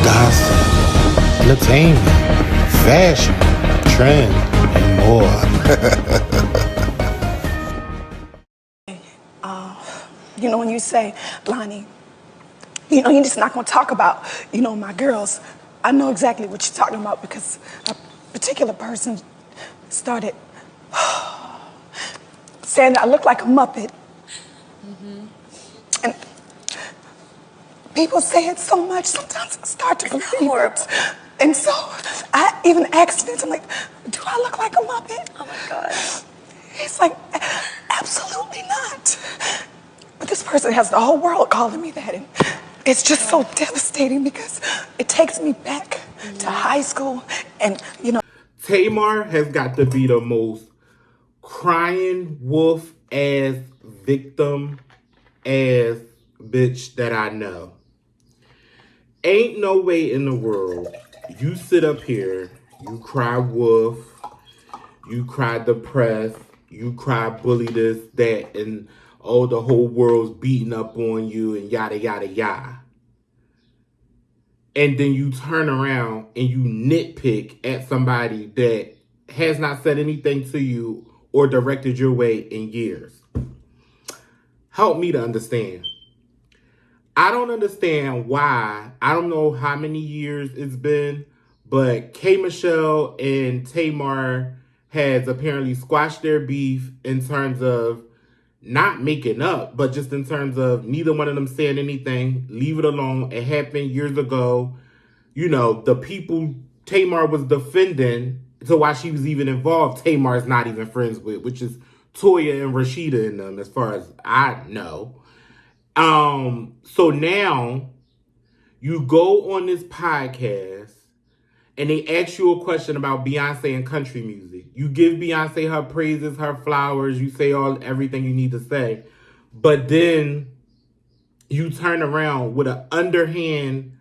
gossip, entertainment, fashion, trend, and more. When you say, Lonnie, you're just not going to talk about, my girls. I know exactly what you're talking about because a particular person started saying that I look like a Muppet. And people say it so much, sometimes I start to believe it. And so I even asked Vince, I'm like, do I look like a Muppet? Oh my God. He's like, absolutely not. But this person has the whole world calling me that. And it's just so devastating because it takes me back to high school and, Tamar has got to be the most crying wolf ass victim ass bitch that I know. Ain't no way in the world you sit up here, you cry wolf, you cry depressed, you cry bully this, that, and oh, the whole world's beating up on you and yada, yada, yada. And then you turn around and you nitpick at somebody that has not said anything to you or directed your way in years. Help me to understand. I don't understand why. I don't know how many years it's been, but K Michelle and Tamar has apparently squashed their beef in terms of not making up, but just in terms of neither one of them saying anything. Leave it alone. It happened years ago. The people Tamar was defending to why she was even involved, Tamar's not even friends with, which is Toya and Rashida in them, as far as I know. So now you go on this podcast and they ask you a question about Beyonce and country music. You give Beyonce her praises, her flowers, you say everything you need to say. But then you turn around with an underhand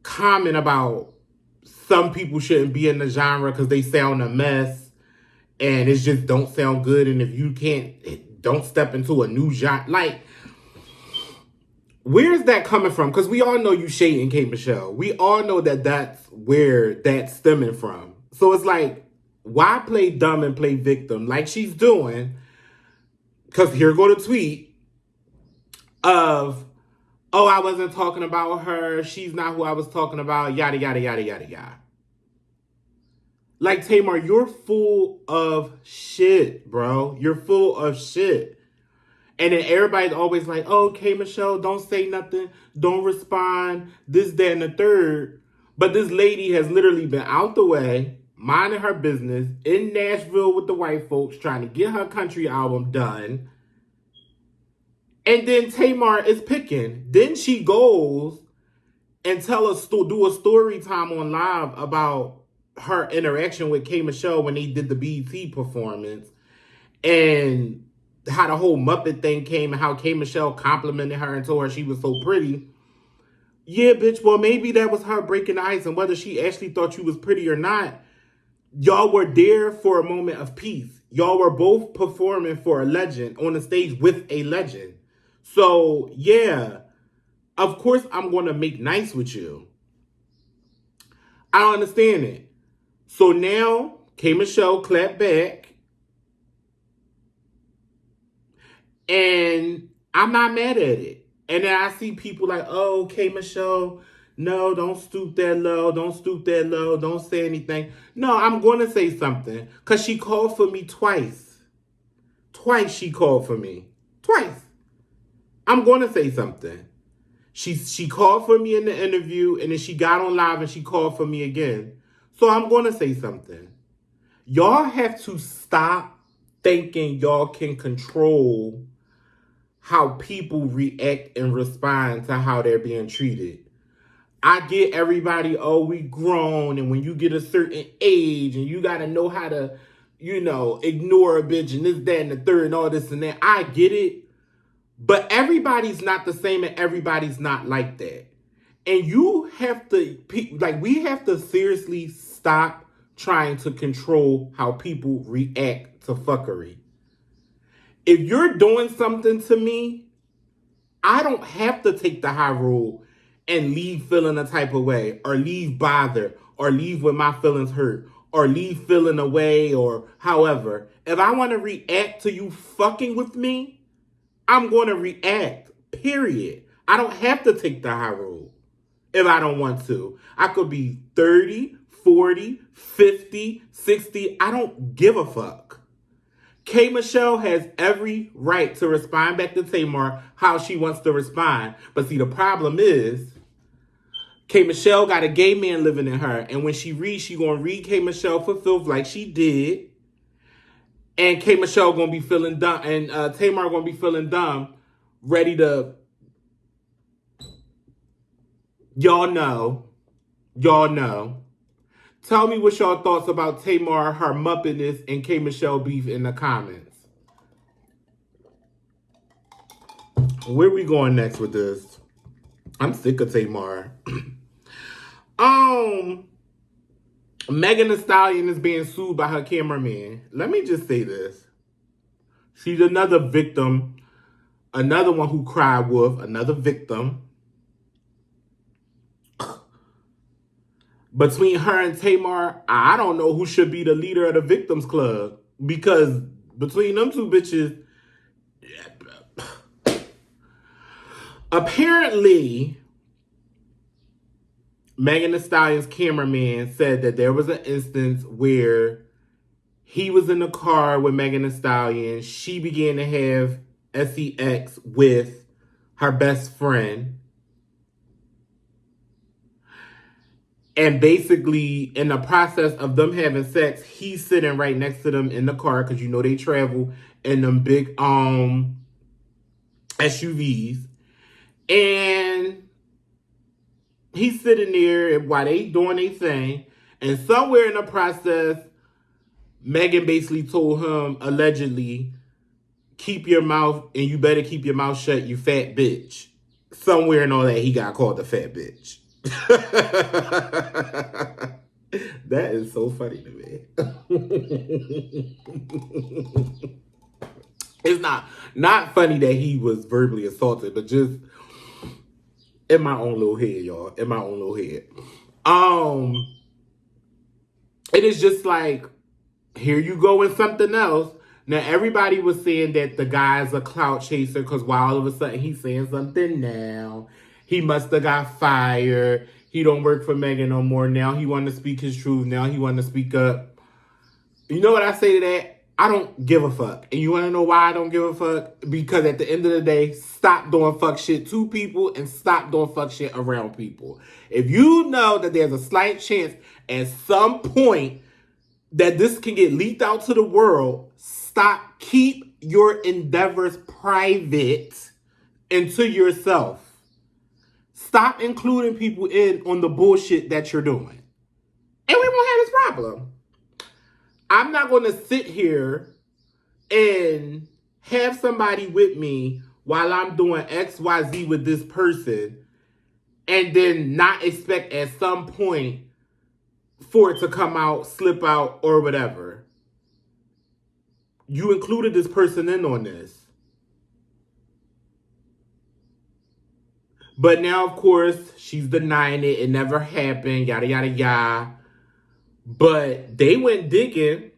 comment about some people shouldn't be in the genre because they sound a mess and it just don't sound good. And if you can't, don't step into a new genre. Like, where's that coming from? Because we all know you shading K Michelle. We all know that that's where that's stemming from. So it's like, why play dumb and play victim like she's doing? Because here go the tweet of, oh, I wasn't talking about her. She's not who I was talking about. Yada, yada, yada, yada, yada. Like, Tamar, you're full of shit, bro. You're full of shit. And then everybody's always like, oh, K Michelle, don't say nothing. Don't respond. This, that, and the third. But this lady has literally been out the way, minding her business, in Nashville with the white folks, trying to get her country album done. And then Tamar is picking. Then she goes and do a story time on live about her interaction with K Michelle when they did the BET performance and how the whole Muppet thing came and how K Michelle complimented her and told her she was so pretty. Yeah, bitch, well, maybe that was her breaking the ice, and whether she actually thought you was pretty or not, y'all were there for a moment of peace. Y'all were both performing for a legend on the stage with a legend. So, yeah, of course I'm going to make nice with you. I don't understand it. So now, K Michelle clapped back. And I'm not mad at it. And then I see people like, oh, K Michelle, no, don't stoop that low. Don't stoop that low. Don't say anything. No, I'm going to say something. Because she called for me twice. Twice she called for me. Twice. I'm going to say something. She called for me in the interview, and then she got on live and she called for me again. So I'm going to say something. Y'all have to stop thinking y'all can control how people react and respond to how they're being treated. I get everybody, oh, we grown, and when you get a certain age and you got to know how to, ignore a bitch and this, that, and the third and all this and that. I get it. But everybody's not the same and everybody's not like that. And you have to, we have to seriously stop trying to control how people react to fuckery. If you're doing something to me, I don't have to take the high road and leave feeling a type of way, or leave bothered, or leave with my feelings hurt, or leave feeling away, or however. If I want to react to you fucking with me, I'm going to react, period. I don't have to take the high road if I don't want to. I could be 30, 40, 50, 60. I don't give a fuck. K Michelle has every right to respond back to Tamar how she wants to respond. But see, the problem is, K Michelle got a gay man living in her. And when she reads, she gonna read K Michelle for filth like she did. And K Michelle gonna be feeling dumb. And Tamar gonna be feeling dumb, ready to... Y'all know. Tell me what y'all thoughts about Tamar, her Muppetness, and K Michelle beef in the comments. Where we going next with this? I'm sick of Tamar. Megan Thee Stallion is being sued by her cameraman. Let me just say this. She's another victim. Another one who cried wolf. Another victim. Between her and Tamar, I don't know who should be the leader of the victims club. Because between them two bitches, apparently, Megan Thee Stallion's cameraman said that there was an instance where he was in the car with Megan Thee Stallion. She began to have sex with her best friend. And basically, in the process of them having sex, he's sitting right next to them in the car because you know they travel in them big SUVs. And he's sitting there while they doing their thing. And somewhere in the process, Megan basically told him, allegedly, keep your mouth, and you better keep your mouth shut, you fat bitch. Somewhere in all that, he got called a fat bitch. That is so funny to me. It's not funny that he was verbally assaulted, but just in my own little head, y'all. In my own little head. It is just like, here you go with something else. Now, everybody was saying that the guy's a clout chaser because why all of a sudden he's saying something now. He must have got fired. He don't work for Megan no more. Now he want to speak his truth. Now he want to speak up. You know what I say to that? I don't give a fuck. And you want to know why I don't give a fuck? Because at the end of the day, stop doing fuck shit to people and stop doing fuck shit around people. If you know that there's a slight chance at some point that this can get leaked out to the world, stop. Keep your endeavors private and to yourself. Stop including people in on the bullshit that you're doing. And we won't have this problem. I'm not going to sit here and have somebody with me while I'm doing XYZ with this person and then not expect at some point for it to come out, slip out, or whatever. You included this person in on this. But now, of course, she's denying it. It never happened, yada, yada, yada. But they went digging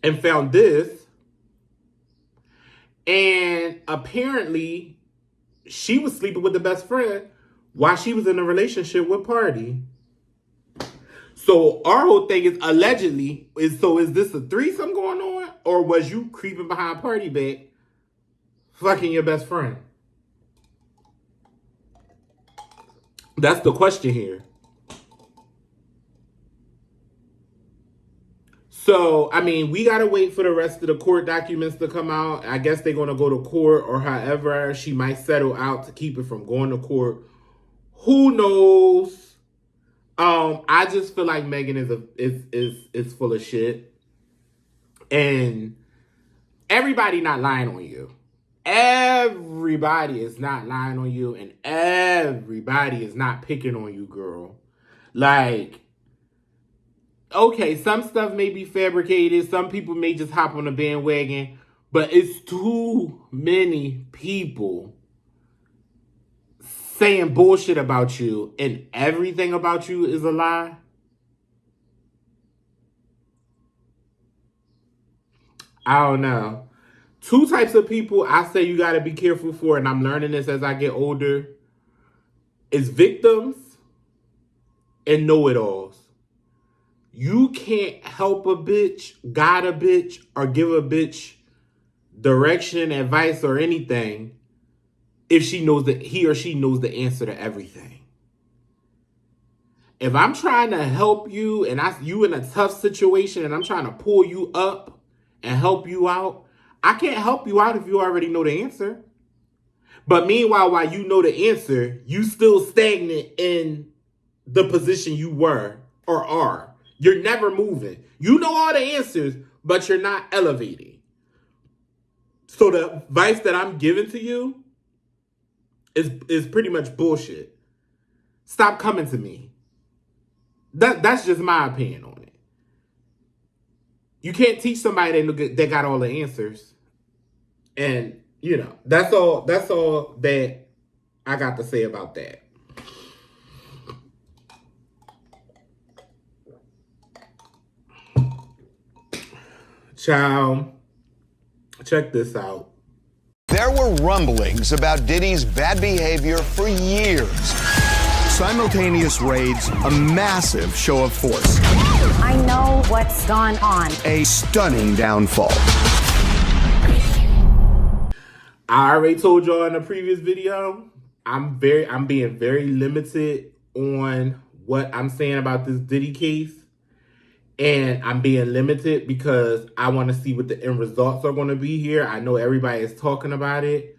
and found this. And apparently, she was sleeping with the best friend while she was in a relationship with Party. So our whole thing is allegedly, is this a threesome going on? Or was you creeping behind Party back, fucking your best friend? That's the question here. So, I mean, we got to wait for the rest of the court documents to come out. I guess they're going to go to court or however. She might settle out to keep it from going to court. Who knows? I just feel like Megan is full of shit. And everybody not lying on you. Everybody is not lying on you, and everybody is not picking on you, girl. Like, okay, some stuff may be fabricated. Some people may just hop on the bandwagon, but it's too many people saying bullshit about you and everything about you is a lie, I don't know. Two types of people I say you got to be careful for, and I'm learning this as I get older, is victims and know-it-alls. You can't help a bitch, guide a bitch, or give a bitch direction, advice, or anything if she knows that he or she knows the answer to everything. If I'm trying to help you and you in a tough situation and I'm trying to pull you up and help you out, I can't help you out if you already know the answer. But meanwhile, while you know the answer, you still stagnant in the position you were or are. You're never moving. You know all the answers, but you're not elevating. So the advice that I'm giving to you is pretty much bullshit. Stop coming to me. That's just my opinion on it. You can't teach somebody that got all the answers. And, that's all that I got to say about that. Child, check this out. There were rumblings about Diddy's bad behavior for years. Simultaneous raids, a massive show of force. I know what's gone on. A stunning downfall. I already told y'all in a previous video, I'm being very limited on what I'm saying about this Diddy case. And I'm being limited because I want to see what the end results are going to be here. I know everybody is talking about it.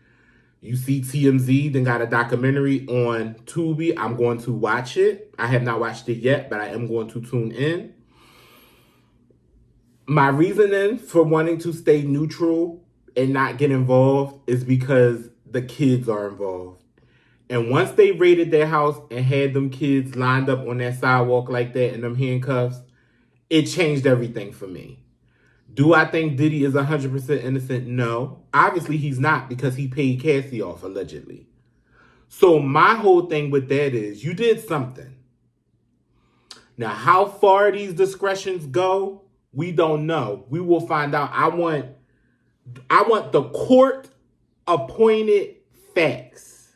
You see TMZ then got a documentary on Tubi. I'm going to watch it. I have not watched it yet, but I am going to tune in. My reasoning for wanting to stay neutral and not get involved is because the kids are involved. And once they raided their house and had them kids lined up on that sidewalk like that in them handcuffs, it changed everything for me. Do I think Diddy is 100% innocent? No. Obviously, he's not because he paid Cassie off, allegedly. So my whole thing with that is you did something. Now, how far these discretions go, we don't know. We will find out. I want the court-appointed facts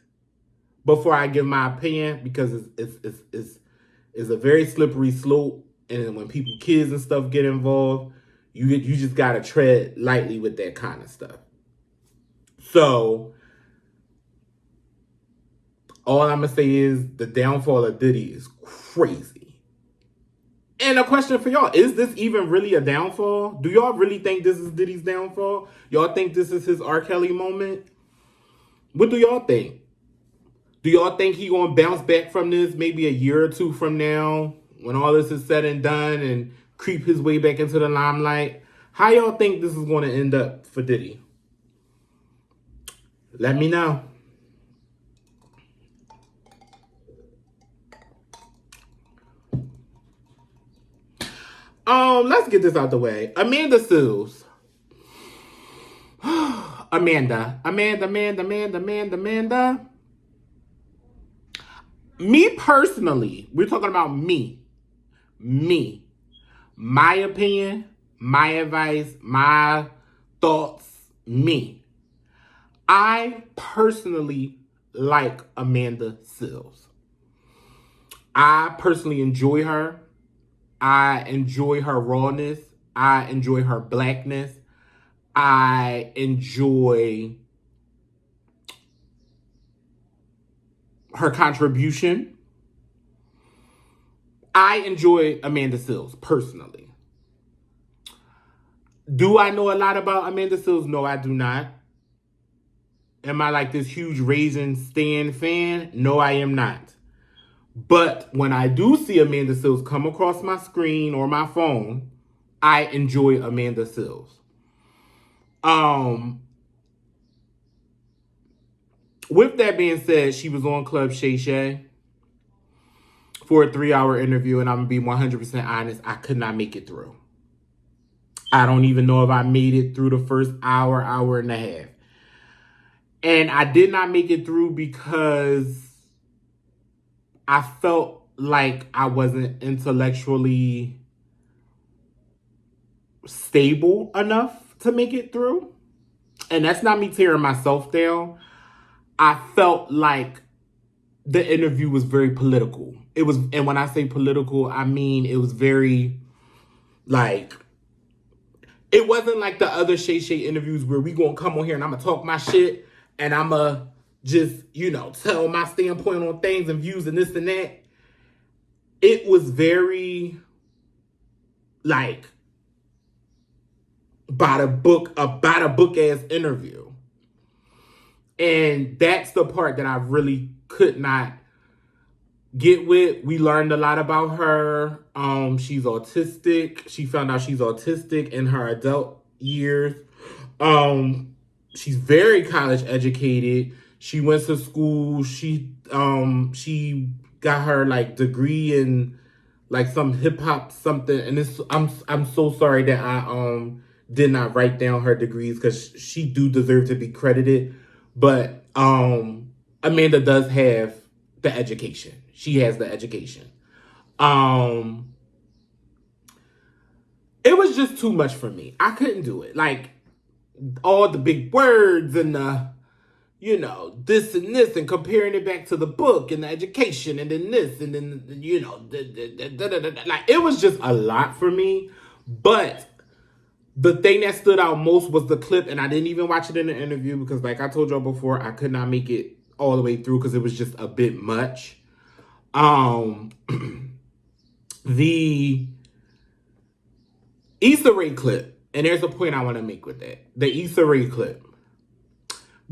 before I give my opinion because it's a very slippery slope. And when kids and stuff get involved, you just got to tread lightly with that kind of stuff. So, all I'm going to say is the downfall of Diddy is crazy. And a question for y'all, is this even really a downfall? Do y'all really think this is Diddy's downfall? Y'all think this is his R. Kelly moment? What do y'all think? Do y'all think he going to bounce back from this maybe a year or two from now? When all this is said and done and creep his way back into the limelight, how y'all think this is going to end up for Diddy? Let me know. Let's get this out the way. Amanda Seales. Amanda. Me personally, we're talking about me. My opinion, my advice, my thoughts, me. I personally like Amanda Seales. I personally enjoy her. I enjoy her rawness. I enjoy her blackness. I enjoy her contribution. I enjoy Amanda Seales personally. Do I know a lot about Amanda Seales? No, I do not. Am I like this huge Raisin Stan fan? No, I am not. But when I do see Amanda Seales come across my screen or my phone, I enjoy Amanda Seales. With that being said, she was on Club Shay Shay for a 3-hour interview, and I'm going to be 100% honest, I could not make it through. I don't even know if I made it through the first hour and a half. And I did not make it through because I felt like I wasn't intellectually stable enough to make it through. And that's not me tearing myself down. I felt like the interview was very political. It was, and when I say political, I mean it was very, like, it wasn't like the other Shay Shay interviews where we gonna come on here and I'm gonna talk my shit and I'm gonna just, tell my standpoint on things and views and this and that. It was very, like, by the book ass interview. And that's the part that I really could not get with. We learned a lot about her. She's autistic. She found out she's autistic in her adult years. She's very college educated. She went to school. She got her like degree in like some hip hop something. And this I'm so sorry that I did not write down her degrees because she do deserve to be credited. But Amanda does have the education. She has the education. It was just too much for me. I couldn't do it. Like, all the big words and the, this and this and comparing it back to the book and the education and then this and then, like, it was just a lot for me. But the thing that stood out most was the clip, and I didn't even watch it in the interview because, like I told y'all before, I could not make it all the way through because it was just a bit much. The Issa Rae clip, and there's a point I want to make with that. The Issa Rae clip.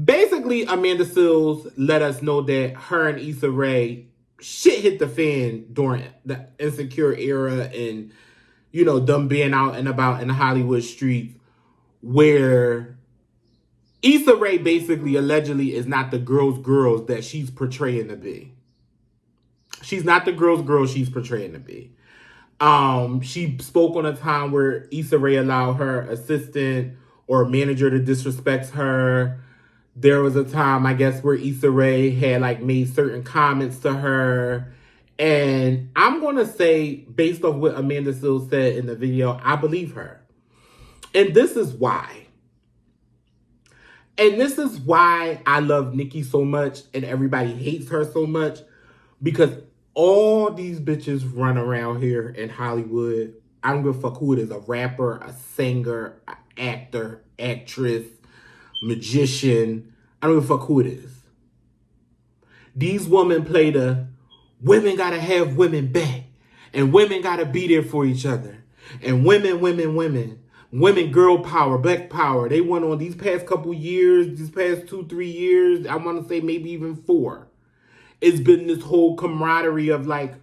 Basically, Amanda Seales let us know that her and Issa Rae shit hit the fan during the Insecure era and, them being out and about in the Hollywood streets, where Issa Rae basically allegedly is not the girls that she's portraying to be. She's not the girl she's portraying to be. She spoke on a time where Issa Rae allowed her assistant or manager to disrespect her. There was a time, I guess, where Issa Rae had like made certain comments to her. And I'm going to say, based off what Amanda Seales said in the video, I believe her. And this is why. And this is why I love Nicki so much and everybody hates her so much. Because all these bitches run around here in Hollywood. I don't give a fuck who it is. A rapper, a singer, an actor, actress, magician. I don't give a fuck who it is. These women play the women gotta have women back. And women gotta be there for each other. And women. Women, girl power, black power. They went on these past couple years, these past 2-3 years. I want to say maybe even 4. It's been this whole camaraderie of like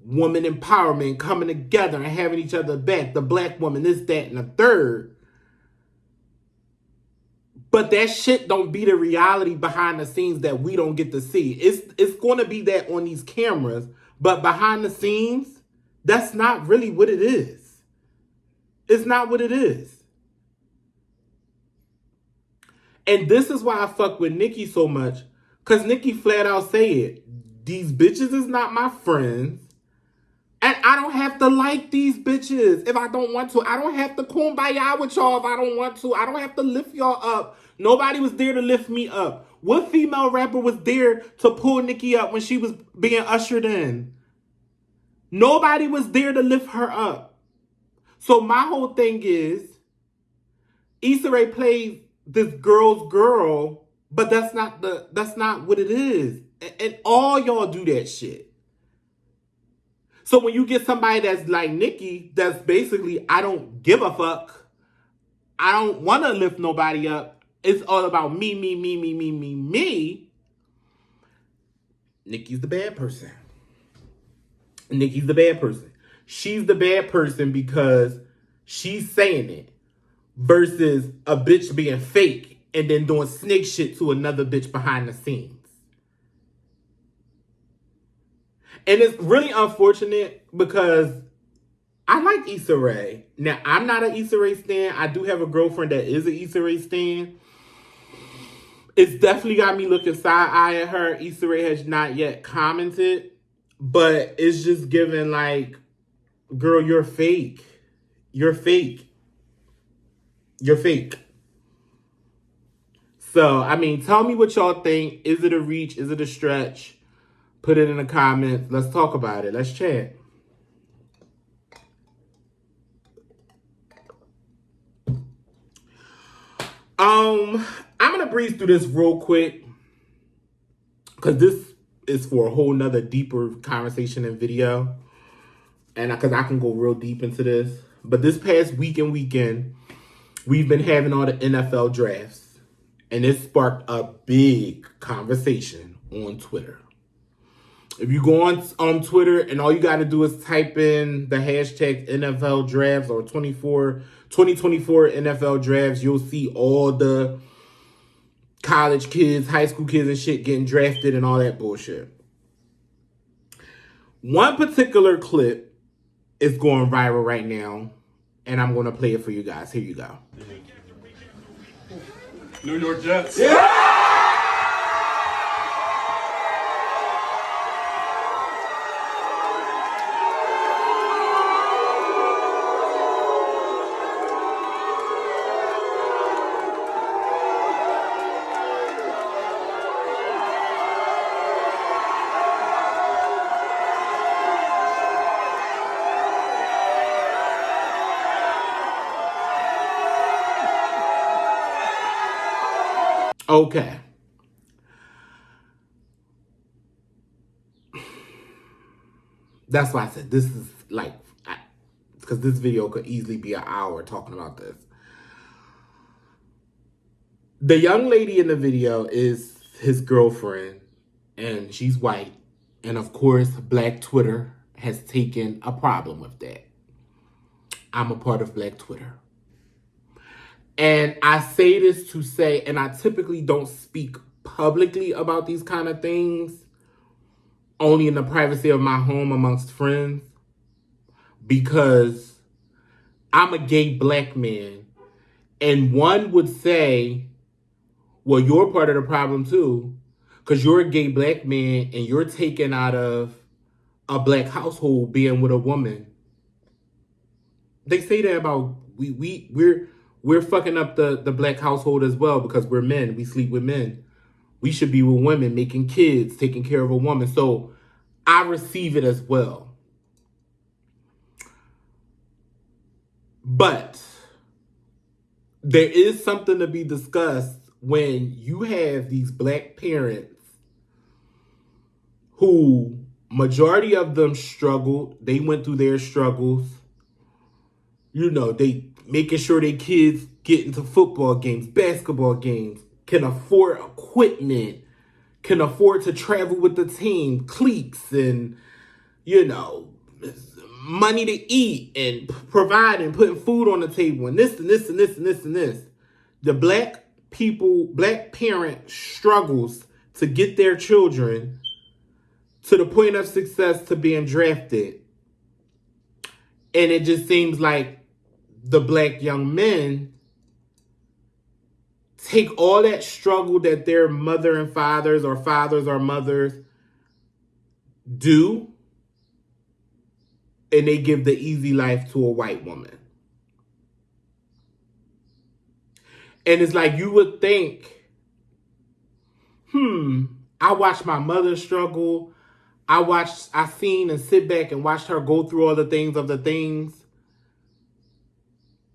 woman empowerment coming together and having each other back. The black woman, this, that, and the third. But that shit don't be the reality behind the scenes that we don't get to see. It's going to be that on these cameras, but behind the scenes, that's not really what it is. It's not what it is. And this is why I fuck with Nicki so much, because Nicki flat out say it. These bitches is not my friends. And I don't have to like these bitches if I don't want to. I don't have to kumbaya with y'all if I don't want to. I don't have to lift y'all up. Nobody was there to lift me up. What female rapper was there to pull Nicki up when she was being ushered in? Nobody was there to lift her up. So my whole thing is, Issa Rae plays this girl's girl, but that's not what it is. And all y'all do that shit. So when you get somebody that's like Nicki, that's basically, I don't give a fuck. I don't want to lift nobody up. It's all about me. Nicki's the bad person. Nicki's the bad person. She's the bad person because she's saying it versus a bitch being fake and then doing snake shit to another bitch behind the scenes. And it's really unfortunate because I like Issa Rae. Now, I'm not an Issa Rae stan. I do have a girlfriend that is an Issa Rae stan. It's definitely got me looking side-eye at her. Issa Rae has not yet commented. But it's just giving like, girl, you're fake. You're fake. You're fake. So, I mean, tell me what y'all think. Is it a reach? Is it a stretch? Put it in the comments. Let's talk about it. Let's chat. I'm going to breeze through this real quick because this is for a whole nother deeper conversation and video. And because I can go real deep into this. But this past weekend, we've been having all the NFL drafts. And it sparked a big conversation on Twitter. If you go on Twitter and all you got to do is type in the hashtag NFL drafts or 2024 NFL drafts, you'll see all the college kids, high school kids and shit getting drafted and all that bullshit. One particular clip is going viral right now, and I'm going to play it for you guys. Here you go. New York Jets. Yeah! Okay. That's why I said this is like, because this video could easily be an hour talking about this. The young lady in the video is his girlfriend, and she's white. And of course, Black Twitter has taken a problem with that. I'm a part of Black Twitter. And I say this to say, and I typically don't speak publicly about these kind of things, only in the privacy of my home amongst friends, because I'm a gay Black man. And one would say, well, you're part of the problem too, because you're a gay Black man and you're taken out of a Black household being with a woman. They say that about we're fucking up the Black household as well because we're men. We sleep with men. We should be with women, making kids, taking care of a woman. So I receive it as well. But there is something to be discussed when you have these Black parents who, majority of them struggled. They went through their struggles. You know, they making sure their kids get into football games, basketball games, can afford equipment, can afford to travel with the team, cliques, and, you know, money to eat and providing, putting food on the table, and this and this and this and this and this. The Black parent struggles to get their children to the point of success to being drafted. And it just seems like the Black young men take all that struggle that their mother and fathers or mothers do, and they give the easy life to a white woman. And it's like you would think, I watched my mother struggle. I seen and sit back and watched her go through all the things.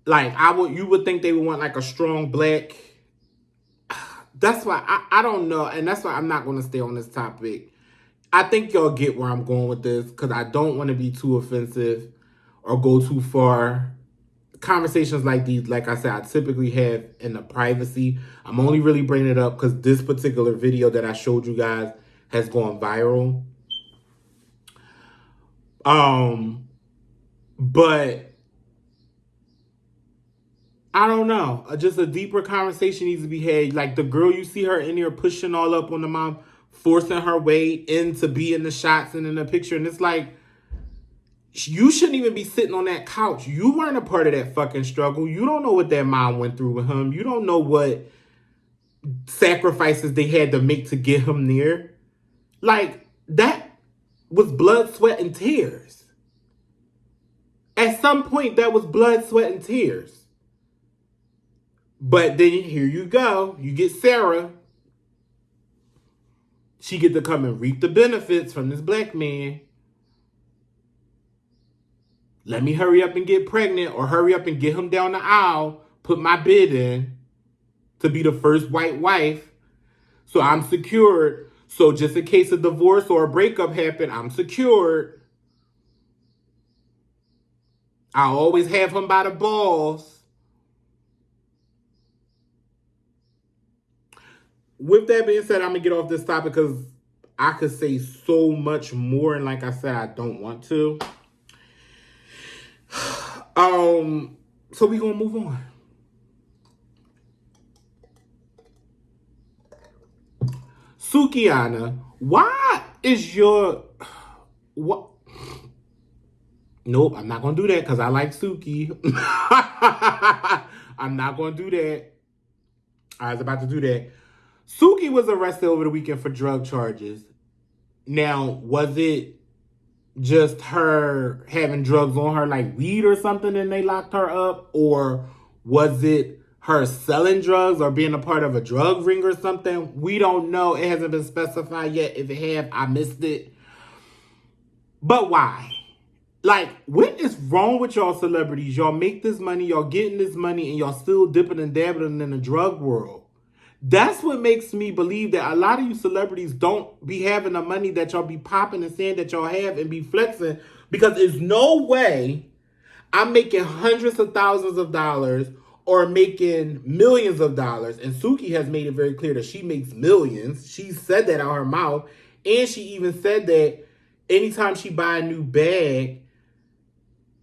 Like you would think they would want like a strong Black. That's why I don't know. And that's why I'm not going to stay on this topic. I think y'all get where I'm going with this because I don't want to be too offensive or go too far. Conversations like these, like I said, I typically have in the privacy. I'm only really bringing it up because this particular video that I showed you guys has gone viral. But I don't know. Just a deeper conversation needs to be had. Like the girl, you see her in here pushing all up on the mom, forcing her way in to be in the shots and in the picture. And it's like, you shouldn't even be sitting on that couch. You weren't a part of that fucking struggle. You don't know what that mom went through with him. You don't know what sacrifices they had to make to get him there. Like that, was blood, sweat, and tears. At some point, that was blood, sweat, and tears. But then here you go. You get Sarah. She get to come and reap the benefits from this black man. Let me hurry up and get pregnant or hurry up and get him down the aisle, put my bid in to be the first white wife so I'm secured. So just in case a divorce or a breakup happen, I'm secured. I always have him by the balls. With that being said, I'm going to get off this topic because I could say so much more. And like I said, I don't want to. So we going to move on. Sukiana, why is your... What? Nope, I'm not going to do that because I like Suki. I'm not going to do that. I was about to do that. Suki was arrested over the weekend for drug charges. Now, was it just her having drugs on her like weed or something and they locked her up? Or was it her selling drugs or being a part of a drug ring or something? We don't know. It hasn't been specified yet. If it have, I missed it. But why? Like, what is wrong with y'all celebrities? Y'all make this money, y'all getting this money, and y'all still dipping and dabbling in the drug world. That's what makes me believe that a lot of you celebrities don't be having the money that y'all be popping and saying that y'all have and be flexing, because there's no way I'm making hundreds of thousands of dollars or making millions of dollars. And Suki has made it very clear that she makes millions. She said that out her mouth. And she even said that anytime she buy a new bag,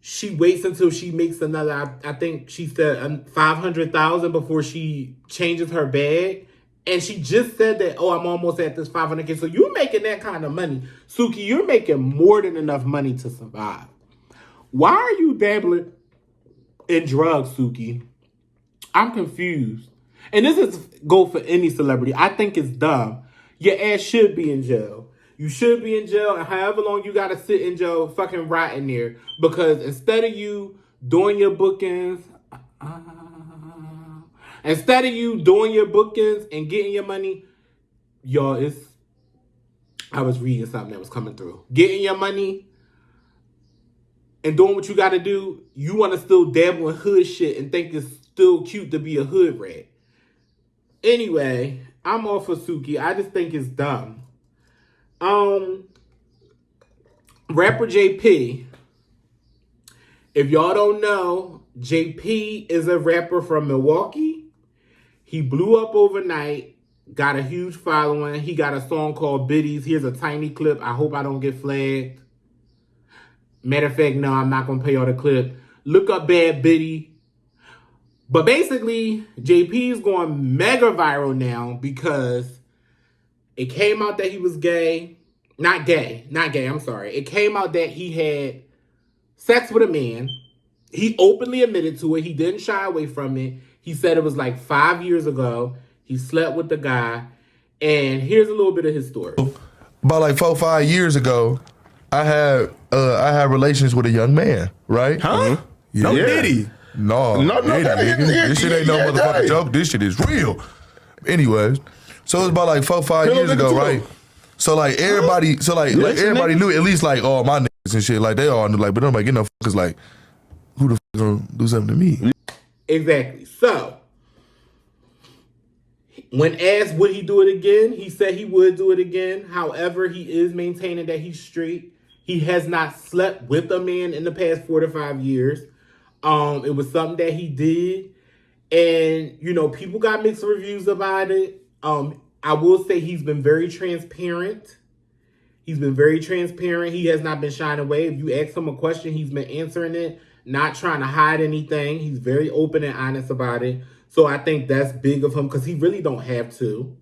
she waits until she makes another, I think she said $500,000 before she changes her bag. And she just said that, oh, I'm almost at this $500K. So you're making that kind of money. Suki, you're making more than enough money to survive. Why are you dabbling in drugs, Suki? I'm confused. And this is go for any celebrity. I think it's dumb. Your ass should be in jail. You should be in jail, and however long you got to sit in jail, fucking rot in there. Because instead of you doing your bookings, and getting your money, y'all, I was reading something that was coming through. Getting your money and doing what you got to do, you want to still dabble in hood shit and think it's still cute to be a hood rat. Anyway, I'm all for Suki. I just think it's dumb. Rapper JP. If y'all don't know, JP is a rapper from Milwaukee. He blew up overnight, got a huge following. He got a song called Biddies. Here's a tiny clip. I hope I don't get flagged. Matter of fact, no, I'm not going to play y'all the clip. Look up Bad Biddy. But basically, JP is going mega viral now because it came out that he was gay. Not gay, I'm sorry. It came out that he had sex with a man. He openly admitted to it. He didn't shy away from it. He said it was like 5 years ago. He slept with the guy. And here's a little bit of his story. About like 4-5 years ago, I had relations with a young man, right? Huh? Yeah. No Diddy. No, Diddy, nigga. This shit ain't no motherfucking joke. This shit is real. Anyways, so it was about like 4-5 years ago, right? So like everybody, everybody knew, at least like all my niggas and shit, like they all knew, like, but I'm like, you know, cause like, who the gonna do something to me? Exactly. So, when asked would he do it again, he said he would do it again. However, he is maintaining that he's straight. He has not slept with a man in the past 4 to 5 years. It was something that he did. And, you know, people got mixed reviews about it. I will say he's been very transparent. He has not been shying away. If you ask him a question, he's been answering it, not trying to hide anything. He's very open and honest about it. So I think that's big of him because he really don't have to.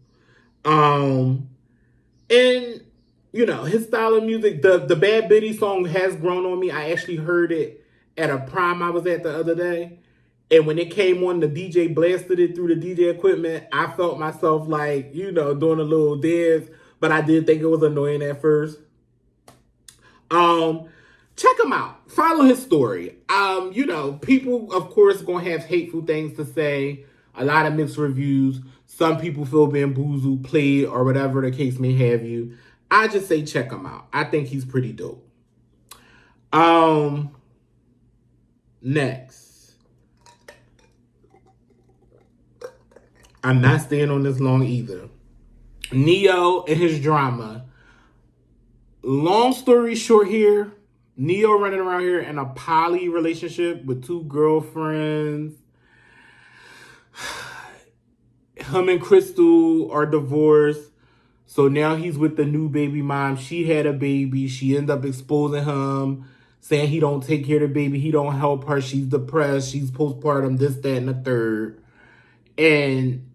And, you know, his style of music, the Bad Biddy song has grown on me. I actually heard it at a prom I was at the other day. And when it came on, the DJ blasted it through the DJ equipment. I felt myself like, you know, doing a little dance. But I did think it was annoying at first. Check him out. Follow his story. People, of course, gonna have hateful things to say. A lot of mixed reviews. Some people feel bamboozled, played, or whatever the case may have you. I just say check him out. I think he's pretty dope. Next. I'm not staying on this long either. Neyo and his drama. Long story short here, Neyo running around here in a poly relationship with 2 girlfriends. Him and Crystal are divorced. So now he's with the new baby mom. She had a baby. She ended up exposing him, saying he don't take care of the baby. He don't help her. She's depressed. She's postpartum, this, that, and the third. And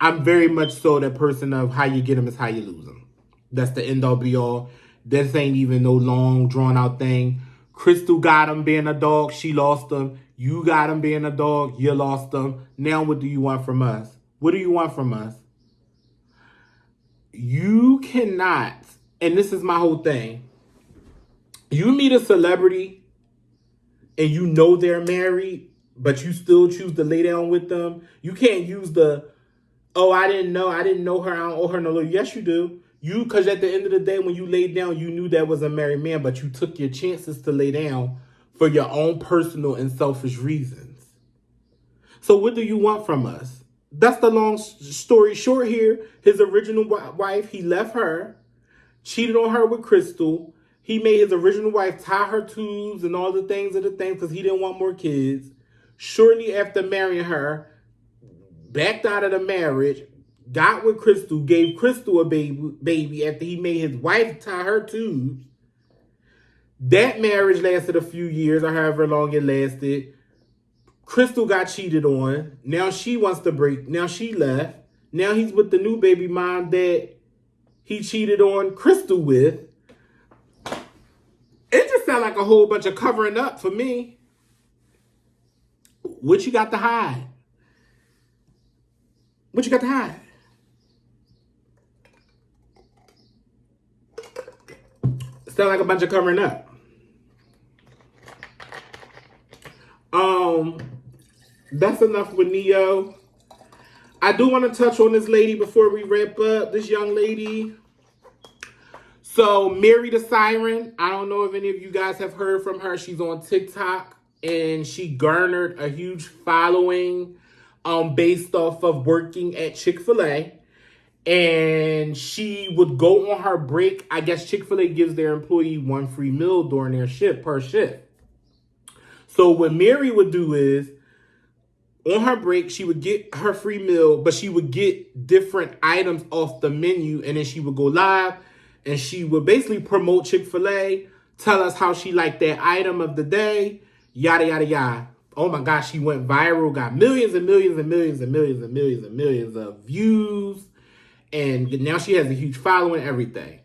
I'm very much so that person of how you get him is how you lose him. That's the end all be all. This ain't even no long drawn out thing. Crystal got him being a dog. She lost him. You got him being a dog. You lost him. Now what do you want from us? What do you want from us? You cannot, and this is my whole thing. You meet a celebrity and you know they're married, but you still choose to lay down with them. You can't use I didn't know her, I don't owe her no love. Yes, you do. Because at the end of the day, when you laid down, you knew that was a married man, but you took your chances to lay down for your own personal and selfish reasons. So what do you want from us? That's the long story short here. His original wife, he left her, cheated on her with Crystal. He made his original wife tie her tubes and all the things because he didn't want more kids. Shortly after marrying her, backed out of the marriage, got with Crystal, gave Crystal a baby after he made his wife tie her tubes. That marriage lasted a few years or however long it lasted. Crystal got cheated on. Now she wants to break. Now she left. Now he's with the new baby mom that he cheated on Crystal with. It just sounds like a whole bunch of covering up for me. What you got to hide? What you got to hide? Sound like a bunch of covering up. That's enough with Neyo. I do want to touch on this lady before we wrap up. This young lady. So, Mary the Siren. I don't know if any of you guys have heard from her. She's on TikTok. And she garnered a huge following based off of working at Chick-fil-A. And she would go on her break. I guess Chick-fil-A gives their employee 1 free meal during their shift, per shift. So what Mary would do is, on her break, she would get her free meal, but she would get different items off the menu, and then she would go live, and she would basically promote Chick-fil-A, tell us how she liked that item of the day, yada, yada, yada. Oh my gosh, she went viral, got millions and millions and millions and millions and millions and millions of views, and now she has a huge following, everything.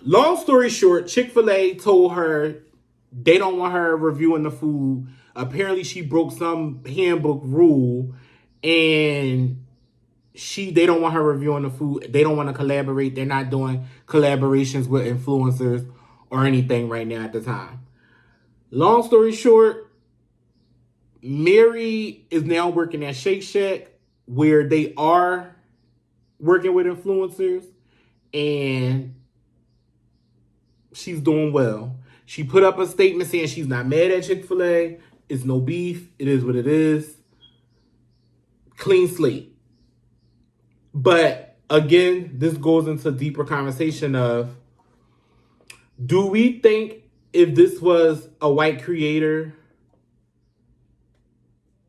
Long story short, Chick-fil-A told her they don't want her reviewing the food. Apparently, she broke some handbook rule, and they don't want her reviewing the food. They don't want to collaborate. They're not doing collaborations with influencers or anything right now at the time. Long story short, Mary is now working at Shake Shack, where they are working with influencers, and she's doing well. She put up a statement saying she's not mad at Chick-fil-A. It's no beef. It is what it is. Clean slate. But again, this goes into a deeper conversation of, do we think if this was a white creator,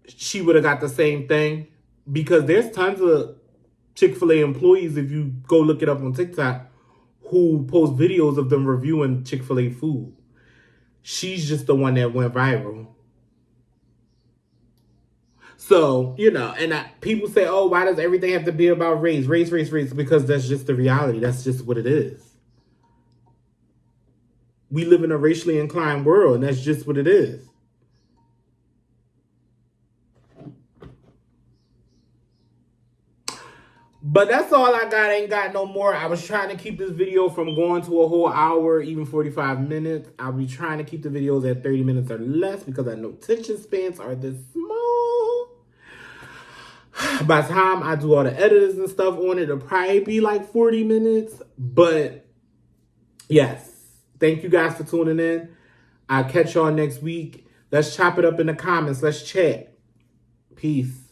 she would have got the same thing? Because there's tons of Chick-fil-A employees, if you go look it up on TikTok, who post videos of them reviewing Chick-fil-A food. She's just the one that went viral. So, and people say, oh, why does everything have to be about race? Race. Because that's just the reality. That's just what it is. We live in a racially inclined world, and that's just what it is. But that's all I got. I ain't got no more. I was trying to keep this video from going to a whole hour, even 45 minutes. I'll be trying to keep the videos at 30 minutes or less because I know attention spans are this small. By the time I do all the edits and stuff on it, it'll probably be like 40 minutes. But yes, thank you guys for tuning in. I'll catch y'all next week. Let's chop it up in the comments. Let's chat. Peace.